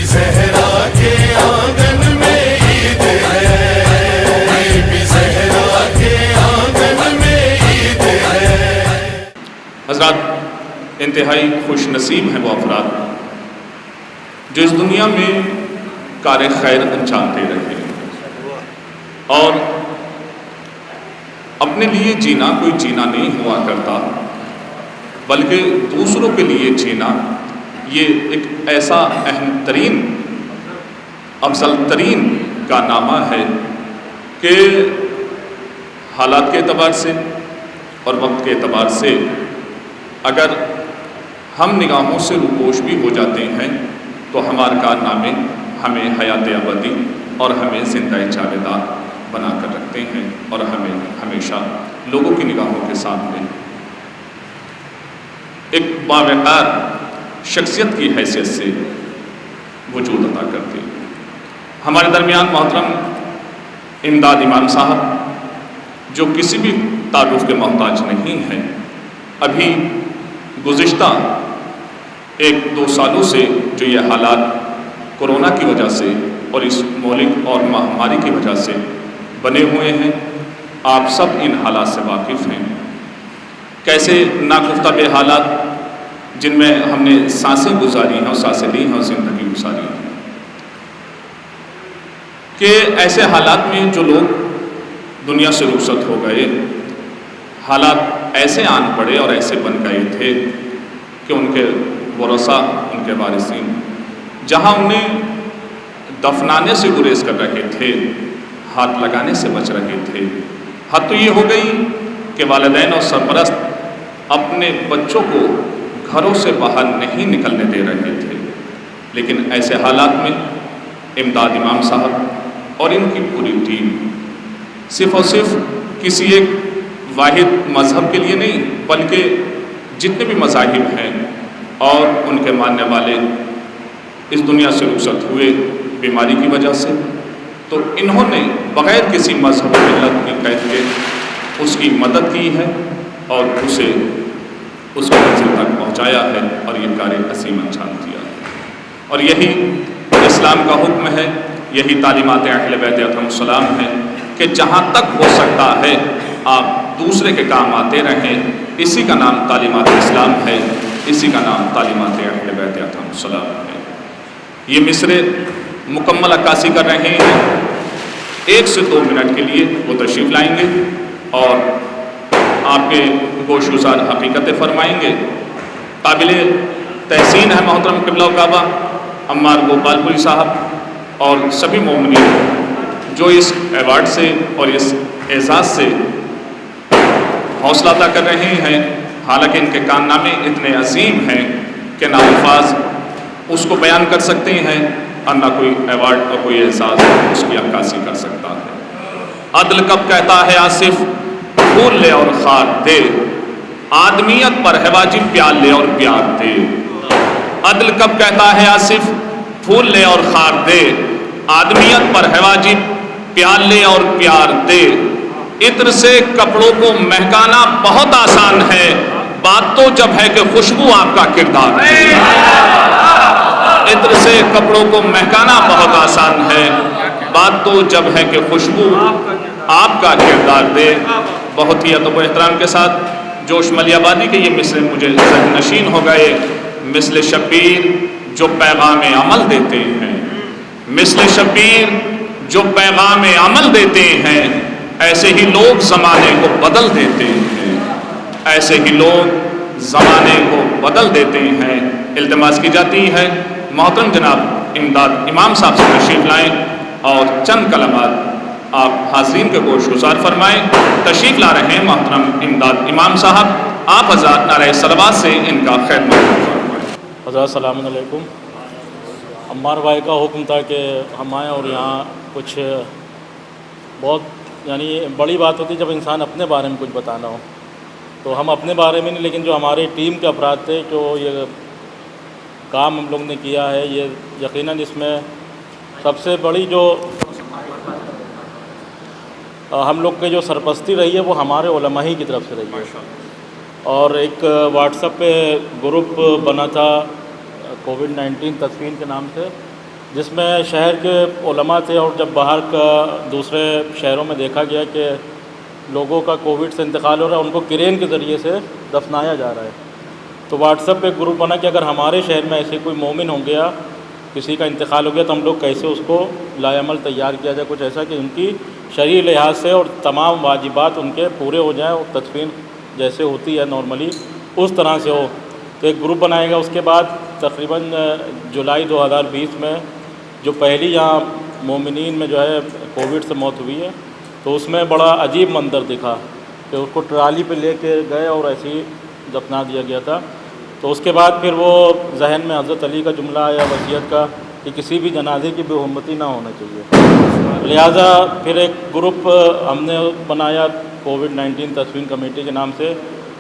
زہرا کے آنگن میں عید ہے، زہرا کے آنگن میں عید ہے۔ حضرات، انتہائی خوش نصیب ہیں وہ افراد جو اس دنیا میں کار خیر انجام دے رہے ہیں، اور اپنے لیے جینا کوئی جینا نہیں ہوا کرتا، بلکہ دوسروں کے لیے جینا یہ ایک ایسا اہم ترین، افضل ترین کارنامہ ہے کہ حالات کے اعتبار سے اور وقت کے اعتبار سے اگر ہم نگاہوں سے روپوش بھی ہو جاتے ہیں تو ہمارے کارنامے ہمیں حیات ابدی اور ہمیں زندہ جاویدہ بنا کر رکھتے ہیں، اور ہمیں ہمیشہ لوگوں کی نگاہوں کے سامنے ایک باوقار شخصیت کی حیثیت سے وجود عطا کرتے ہیں۔ ہمارے درمیان محترم امداد امام صاحب جو کسی بھی تعارف کے محتاج نہیں ہیں، ابھی گزشتہ 1-2 سالوں سے جو یہ حالات کورونا کی وجہ سے اور اس مہلک اور مہاماری کی وجہ سے بنے ہوئے ہیں، آپ سب ان حالات سے واقف ہیں۔ کیسے ناگفتہ بے حالات جن میں ہم نے سانسیں گزاری ہیں اور سانسیں لی ہیں اور زندگی گزاری ہے، کہ ایسے حالات میں جو لوگ دنیا سے رخصت ہو گئے، حالات ایسے آن پڑے اور ایسے بن گئے تھے کہ ان کے ورثاء، ان کے وارثین جہاں انہیں دفنانے سے گریز کر رہے تھے، ہاتھ لگانے سے بچ رہے تھے۔ حد تو یہ ہو گئی کہ والدین اور سرپرست اپنے بچوں کو گھروں سے باہر نہیں نکلنے دے رہے تھے، لیکن ایسے حالات میں امداد امام صاحب اور ان کی پوری ٹیم صرف اور صرف کسی ایک واحد مذہب کے لیے نہیں، بلکہ جتنے بھی مذاہب ہیں اور ان کے ماننے والے اس دنیا سے رخصت ہوئے بیماری کی وجہ سے، تو انہوں نے بغیر کسی مذہب و ملت کی قید کے اس کی مدد کی ہے اور اسے اس کی منزل تک پہنچایا ہے اور یہ کار عظیم انجام دیا ہے۔ اور یہی اسلام کا حکم ہے، یہی تعلیمات اہل بیت علیہم السلام ہے کہ جہاں تک ہو سکتا ہے آپ دوسرے کے کام آتے رہیں۔ اسی کا نام تعلیمات اسلام ہے، اسی کا نام تعلیمات اہل بیت علیہم السلام ہے۔ یہ مصرے مکمل عکاسی کر رہے ہیں، 1 سے 2 منٹ کے لیے وہ تشریف لائیں گے اور آپ کے گوش گزار حقیقتیں فرمائیں گے۔ قابل تحسین ہے محترم قبلہ و کعبہ عمار گوپال پوری صاحب اور سبھی مومنین جو اس ایوارڈ سے اور اس اعزاز سے حوصلہ عطا کر رہے ہیں، حالانکہ ان کے کارنامے اتنے عظیم ہیں کہ نہ الفاظ اس کو بیان کر سکتے ہیں اور نہ کوئی ایوارڈ اور کوئی اعزاز اس کی عکاسی کر سکتا ہے۔ عدل کب کہتا ہے آصف پھول لے اور خار دے، آدمیت پر ہے واجب پیار لے اور پیار دے۔ عدل کب کہتا ہے آصف پھول لے اور خار دے، آدمیت پر ہے واجب پیار لے اور پیار دے۔ عطر سے کپڑوں کو مہکانا بہت آسان ہے، بات تو جب ہے کہ خوشبو آپ کا کردار ہے۔ عطر سے کپڑوں کو مہکانا بہت آسان ہے، بات تو جب ہے کہ خوشبو آپ کا کردار دے۔ بہت ہی ادب و احترام کے ساتھ جوش ملی آبادی کے یہ مصرے مجھے ذہن نشین ہو گئے۔ مثل شبیر جو پیغام عمل دیتے ہیں، مثل شبیر جو پیغام عمل دیتے ہیں، ایسے ہی لوگ زمانے کو بدل دیتے ہیں، ایسے ہی لوگ زمانے کو بدل دیتے ہیں۔ التماس کی جاتی ہے محترم جناب امداد امام صاحب سے تشریف لائیں اور چند کلمات آپ حاضرین کے گوش گزار فرمائیں۔ تشریف لا رہے ہیں محترم امداد امام صاحب، آپ حضرات نعرہ صلوات سے ان کا خیر مقدم فرمائیں۔ حضرات السلام علیکم۔ عمار بھائی کا حکم تھا کہ ہم آئیں اور یہاں کچھ بہت بڑی بات ہوتی ہے جب انسان اپنے بارے میں کچھ بتانا ہو، تو ہم اپنے بارے میں نہیں لیکن جو ہماری ٹیم کے افراد تھے جو یہ کام ہم لوگ نے کیا ہے، یہ یقیناً اس میں سب سے بڑی جو ہم لوگ کے جو سرپرستی رہی ہے وہ ہمارے علماء ہی کی طرف سے رہی ہے۔ اور ایک واٹس ایپ پہ گروپ بنا تھا کووڈ 19 تدفین کے نام سے، جس میں شہر کے علماء تھے، اور جب باہر کا دوسرے شہروں میں دیکھا گیا کہ لوگوں کا کووڈ سے انتقال ہو رہا ہے، ان کو کرین کے ذریعے سے دفنایا جا رہا ہے، تو واٹس ایپ پہ ایک گروپ بنا کہ اگر ہمارے شہر میں ایسے کوئی مومن ہو گیا، کسی کا انتقال ہو گیا، تو ہم لوگ کیسے اس کو لائے عمل تیار کیا جائے، کچھ ایسا کہ ان کی شرعی لحاظ سے اور تمام واجبات ان کے پورے ہو جائیں، اور تدفین جیسے ہوتی ہے نارملی اس طرح سے ہو۔ تو ایک گروپ بنائے گا۔ اس کے بعد تقریباً جولائی 2020 میں جو پہلی یہاں مومنین میں جو ہے کووڈ سے موت ہوئی ہے، تو اس میں بڑا عجیب منظر دکھا کہ اس کو ٹرالی پہ لے کے گئے اور ایسے ہی دفنا دیا گیا تھا۔ تو اس کے بعد پھر وہ ذہن میں حضرت علی کا جملہ آیا وصیت کا کہ کسی بھی جنازے کی بے حرمتی نہ ہونا چاہیے، لہٰذا پھر ایک گروپ ہم نے بنایا کووڈ-19 تدفین کمیٹی کے نام سے،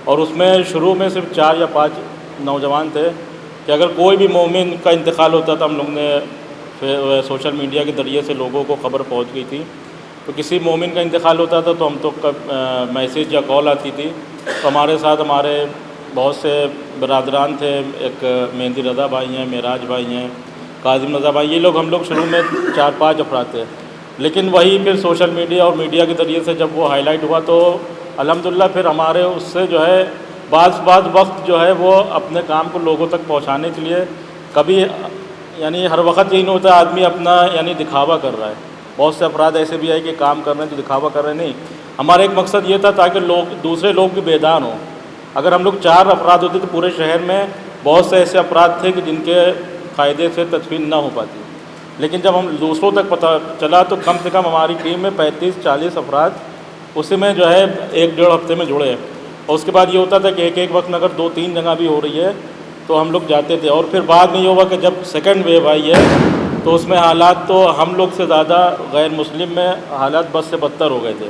اور اس میں شروع میں صرف 4 یا 5 نوجوان تھے کہ اگر کوئی بھی مومن کا انتقال ہوتا تھا، ہم لوگ نے سوشل میڈیا کے ذریعے سے لوگوں کو خبر پہنچ گئی تھی، تو کسی مومن کا انتقال ہوتا تھا تو ہم تو میسیج یا کال آتی تھی، تو ہمارے ساتھ ہمارے بہت سے برادران تھے، ایک مہندی رضا بھائی ہیں، معراج بھائی ہیں، کاظم رضا بھائی، یہ لوگ ہم لوگ شروع میں 4-5 افراد تھے، لیکن وہی پھر سوشل میڈیا اور میڈیا کے ذریعے سے جب وہ ہائی لائٹ ہوا تو الحمدللہ پھر ہمارے اس سے جو ہے بعض وقت جو ہے وہ اپنے کام کو لوگوں تک پہنچانے کے لیے کبھی یعنی ہر وقت یہی نہیں ہوتا آدمی اپنا یعنی دکھاوا کر رہا ہے، بہت سے افراد ایسے بھی آئے کہ کام کر رہے ہیں تو دکھاوا کر رہے ہیں، نہیں، ہمارا ایک مقصد یہ تھا تاکہ دوسرے لوگ بھی بیدار ہوں۔ اگر ہم لوگ 4 افراد ہوتے تو پورے شہر میں بہت سے ایسے افراد تھے کہ جن کے قاعدے سے تدفین نہ ہو پاتی، لیکن جب ہم دوسروں تک پتہ چلا تو کم سے کم ہماری ٹیم میں 35-40 افراد اسی میں جو ہے 1-1.5 ہفتے میں جڑے، اور اس کے بعد یہ ہوتا تھا کہ ایک وقت میں اگر 2-3 جگہ بھی ہو رہی ہے تو ہم لوگ جاتے تھے، اور پھر بعد میں یہ ہوا کہ جب سیکنڈ ویو آئی ہے تو اس میں حالات تو ہم لوگ سے زیادہ غیر مسلم میں حالات بد سے بدتر ہو گئے تھے،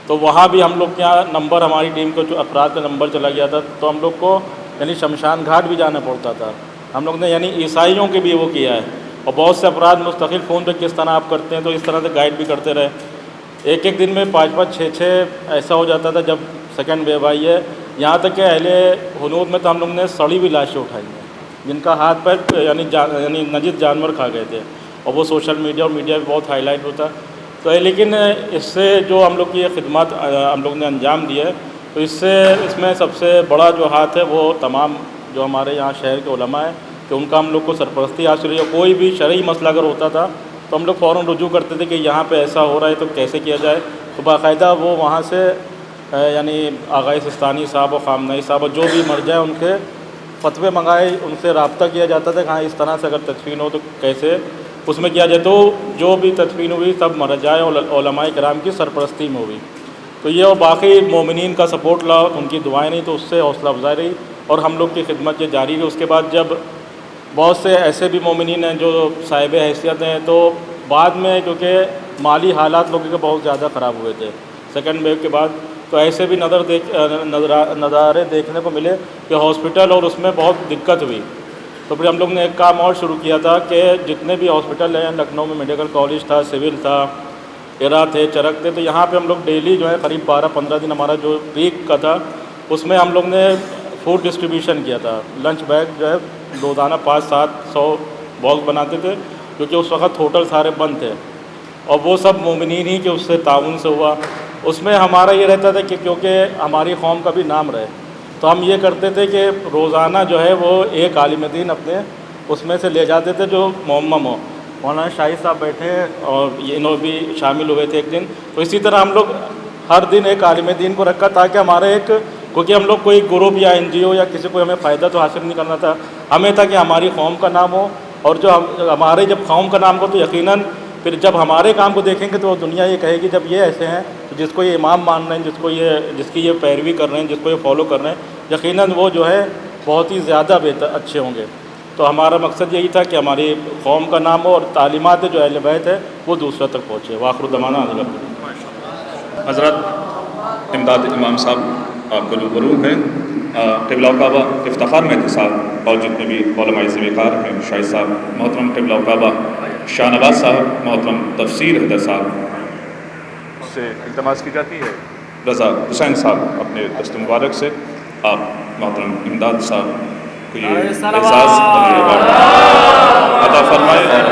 تو وہاں بھی ہم لوگ کیا نمبر ہماری ٹیم کو جو افراد کا نمبر چلا گیا تھا، تو ہم لوگ کو یعنی شمشان گھاٹ بھی جانا پڑتا تھا، ہم لوگ نے یعنی عیسائیوں کے بھی وہ کیا ہے، اور بہت سے افراد مستقل فون پہ کس طرح آپ کرتے ہیں تو اس طرح سے گائیڈ بھی کرتے رہے، ایک دن میں 5-5 6-6 ایسا ہو جاتا تھا جب سیکنڈ ویو آئی ہے، یہاں تک کہ اہل ہنود میں تو ہم لوگ نے سڑی بھی لاشیں اٹھائی ہیں جن کا ہاتھ پیر یعنی نجس جانور کھا گئے تھے، اور وہ سوشل میڈیا اور میڈیا پہ بہت ہائی لائٹ ہوتا تو ہے، لیکن اس سے جو ہم لوگ کی یہ خدمات ہم لوگ نے انجام دی ہے، تو اس میں سب سے بڑا جو ہاتھ ہے وہ تمام جو ہمارے یہاں شہر کے علماء ہیں کہ ان کا ہم لوگ کو سرپرستی حاصل ہوئی ہے، کوئی بھی شرعی مسئلہ اگر ہوتا تھا تو ہم لوگ فوراً رجوع کرتے تھے کہ یہاں پہ ایسا ہو رہا ہے تو کیسے کیا جائے، تو باقاعدہ وہ وہاں سے یعنی آغائے سستانی صاحب و خامنائی صاحب جو بھی مر جائے ان کے فتوے منگائے، ان سے رابطہ کیا جاتا تھا کہ ہاں اس طرح سے اگر تدفین ہو تو کیسے اس میں کیا جائے، تو جو بھی تدفین ہوئی سب مرجائے اور علماء کرام کی سرپرستی میں ہوئی، تو یہ اور باقی مومنین کا سپورٹ لا، ان کی دعائیں نہیں تو اس سے حوصلہ افزائی رہی، اور ہم لوگ کی خدمت یہ جاری رہی۔ اس کے بعد جب بہت سے ایسے بھی مومنین ہیں جو صاحب حیثیت ہیں، تو بعد میں کیونکہ مالی حالات لوگوں کے بہت زیادہ خراب ہوئے تھے سیکنڈ ویو کے بعد، تو ایسے بھی نظارے دیکھنے کو ملے کہ ہاسپٹل اور اس میں بہت دقت ہوئی، تو پھر ہم لوگ نے ایک کام اور شروع کیا تھا کہ جتنے بھی ہاسپٹل ہیں، لکھنؤ میں میڈیکل کالج تھا، سول تھا، ایرا تھے، چرک تھے، تو یہاں پہ ہم لوگ ڈیلی جو ہے قریب 12-15 دن ہمارا جو ویک کا تھا اس میں ہم لوگ نے فوڈ ڈسٹریبیوشن کیا تھا، لنچ بیگ جو ہے روزانہ 500-700 باکس بناتے تھے، کیونکہ اس وقت ہوٹل سارے بند تھے، اور وہ سب مومنین ہی کہ اس سے تعاون سے ہوا۔ اس میں ہمارا یہ رہتا تھا کہ کیونکہ ہماری قوم کا بھی نام رہے، تو ہم یہ کرتے تھے کہ روزانہ جو ہے وہ ایک عالم دین اپنے اس میں سے لے جاتے تھے جو معمم ہو، مولانا شاہد صاحب بیٹھے اور یہ انہوں بھی شامل ہوئے تھے ایک دن، تو اسی طرح ہم لوگ ہر دن ایک عالم دین کو رکھا تاکہ ہمارے کیونکہ ہم لوگ کوئی گروپ یا NGO یا کسی کو ہمیں فائدہ تو حاصل نہیں کرنا تھا، ہمیں تھا کہ ہماری قوم کا نام ہو، اور جو ہمارے جب قوم کا نام ہو تو یقیناً پھر جب ہمارے کام کو دیکھیں گے تو دنیا یہ کہے گی جب یہ ایسے ہیں تو جس کو یہ امام مان رہے ہیں، جس کی یہ پیروی کر رہے ہیں، جس کو یہ فالو کر رہے ہیں، یقیناً وہ جو ہے بہت ہی زیادہ بہتر اچھے ہوں گے۔ تو ہمارا مقصد یہی تھا کہ ہماری قوم کا نام ہو اور تعلیمات جو اہل بیت ہے وہ دوسروں تک پہنچے۔ وآخر دعوانا الحمدللہ۔ حضرت امداد امام صاحب آپ کو روبرو ہیں، قبلہ کعبہ افتخار میں صاحب اور جتنے بھی علماء ذمہ ہیں، شاہد صاحب محترم قبلہ کعبہ شاہ نواز صاحب، محترم تفسیر حیدر صاحب سے التماس کی جاتی ہے رضا حسین صاحب اپنے دست مبارک سے آپ محترم امداد صاحب کو یہ اعزاز عطا فرمائے اور